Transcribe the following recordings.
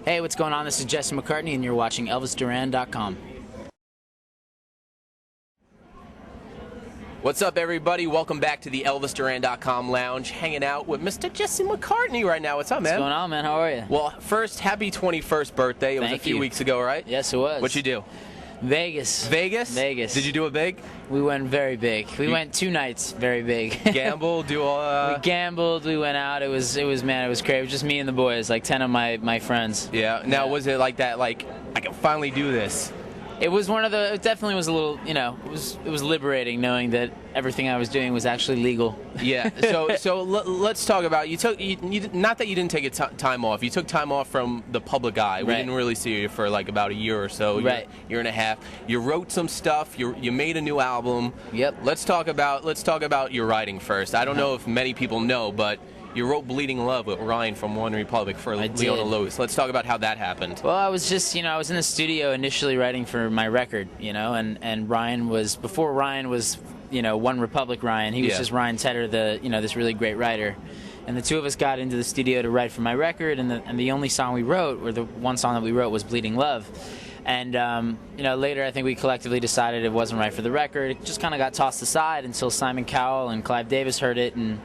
Hey, what's going on? This is Jesse McCartney, and you're watching ElvisDuran.com. What's up, everybody? Welcome back to the ElvisDuran.com lounge, hanging out with Mr. Jesse McCartney right now. What's up, man? What's going on, man? How are you? Well, first, happy 21st birthday. It was a few weeks ago, right? Yes, it was. What'd you do? Vegas. Vegas? Vegas. Did you do it big? We went very big. We went 2 nights very big. Gamble? Do all? We gambled. We went out. It was man. It was crazy. It was just me and the boys, like 10 of my friends. Yeah. Now, was it like that? Like, I can finally do this. It was one of the. It definitely was a little. You know, it was liberating knowing that everything I was doing was actually legal. Yeah. So let's talk about you not that you didn't take time off. You took time off from the public eye. We didn't really see you for like about a year or so. Right. Year and a half. You wrote some stuff. You made a new album. Yep. Let's talk about your writing first. I don't know if many people know, but you wrote Bleeding Love with Ryan from One Republic for Leona Lewis. Let's talk about how that happened. Well, I was just, I was in the studio initially writing for my record, and Ryan was, before Ryan was, One Republic Ryan, he was just Ryan Tedder, this really great writer. And the two of us got into the studio to write for my record, and the only song we wrote, or the one song that we wrote, was Bleeding Love. And, later I think we collectively decided it wasn't right for the record. It just kind of got tossed aside until Simon Cowell and Clive Davis heard it and,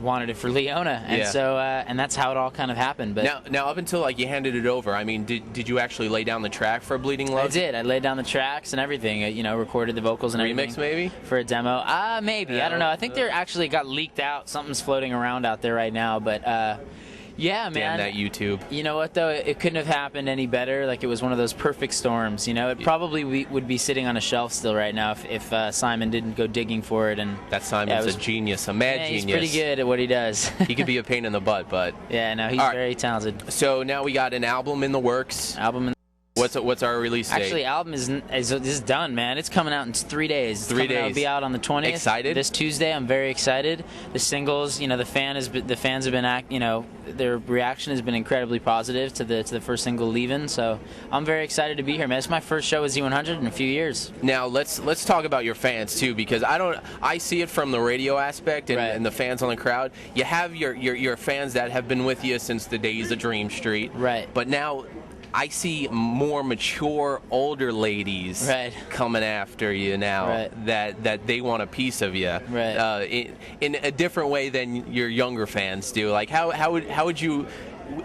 wanted it for Leona. And so, and that's how it all kind of happened. But now up until like you handed it over, I mean, did you actually lay down the track for Bleeding Love? I did. I laid down the tracks and everything, recorded the vocals and everything. Remix maybe? For a demo. Maybe. Yeah. I don't know. I think they're actually got leaked out. Something's floating around out there right now, but, yeah, man. Damn that YouTube. You know what, though? It couldn't have happened any better. Like, it was one of those perfect storms, It probably would be sitting on a shelf still right now if Simon didn't go digging for it. And that Simon's a genius, a mad genius. He's pretty good at what he does. He could be a pain in the butt, but... Yeah, no, he's very talented. So now we got an album in the works. What's our release date? Actually, album is done, man. It's coming out in 3 days. 3 days. It'll be out on the 20th. Excited? This Tuesday. I'm very excited. The singles, the fans have been their reaction has been incredibly positive to the first single, Leavin'. So I'm very excited to be here, man. It's my first show with Z100 in a few years. Now let's talk about your fans too, because I see it from the radio aspect and the fans on the crowd. You have your fans that have been with you since the days of Dream Street. Right. But now I see more mature, older ladies coming after you now that they want a piece of you in a different way than your younger fans do. Like how would you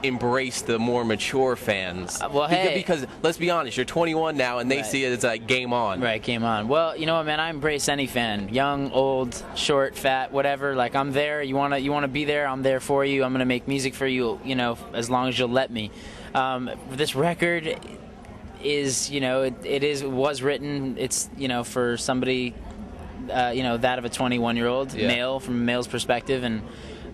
embrace the more mature fans? Because let's be honest, you're 21 now, and they see it as like game on. Right, game on. Well, you know what, man? I embrace any fan, young, old, short, fat, whatever. Like, I'm there. You wanna be there? I'm there for you. I'm gonna make music for you. As long as you'll let me. This record is, it was written. It's, for somebody, that of a 21-year-old male, from a male's perspective, and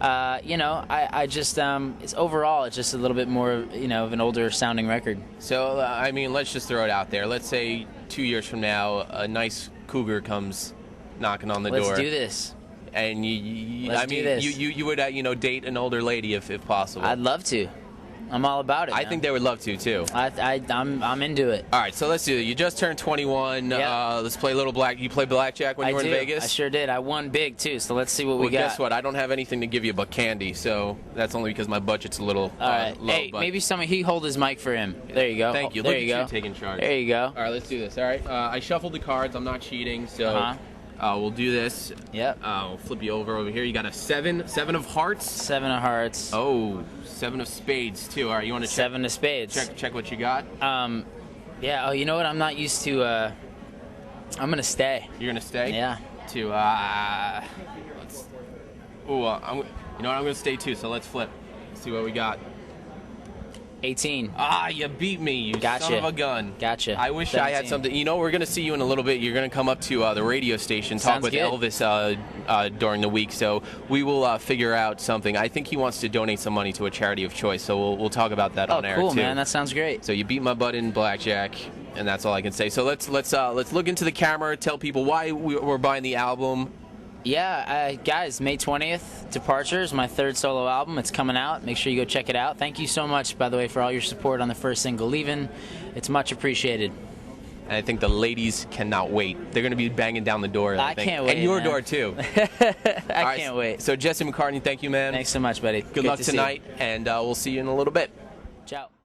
I just it's overall it's just a little bit more, of an older sounding record. So I mean, let's just throw it out there. Let's say 2 years from now, a nice cougar comes knocking on the door. Let's do this. And you would date an older lady if possible. I'd love to. I'm all about it. I think they would love to too. I'm into it. All right, so let's do it. You just turned 21. Yep. Let's play a little black. You played blackjack when you were in Vegas? I sure did. I won big too. So let's see what we got. Guess what? I don't have anything to give you but candy. So that's only because my budget's a little low. Hey, maybe he hold his mic for him. There you go. Thank you. There Look you at go. you taking charge. There you go. All right, let's do this. All right. I shuffled the cards. I'm not cheating. So. We'll do this. Yep. We'll flip you over here. You got a seven of hearts. 7 of hearts. Oh, 7 of spades too. All right, you want to check? 7 of spades. Check what you got. Yeah. Oh, you know what? I'm not used to. I'm gonna stay. You're gonna stay? Yeah. You know what? I'm gonna stay too. So let's flip. Let's see what we got. 18. You beat me, you gotcha. Son of a gun. Gotcha. I wish 17. I had something. We're going to see you in a little bit. You're going to come up to the radio station, talk with Elvis during the week, so we will figure out something. I think he wants to donate some money to a charity of choice, so we'll talk about that on air, too. Cool, man. That sounds great. So you beat my butt in blackjack, and that's all I can say. So let's look into the camera, tell people why we're buying the album. Yeah, guys, May 20th, Departure is my 3rd solo album. It's coming out. Make sure you go check it out. Thank you so much, by the way, for all your support on the first single, Leavin'. It's much appreciated. And I think the ladies cannot wait. They're going to be banging down the door, I think. Can't wait, and your man. door, too. I can't wait. So, Jesse McCartney, thank you, man. Thanks so much, buddy. Good luck tonight, and we'll see you in a little bit. Ciao.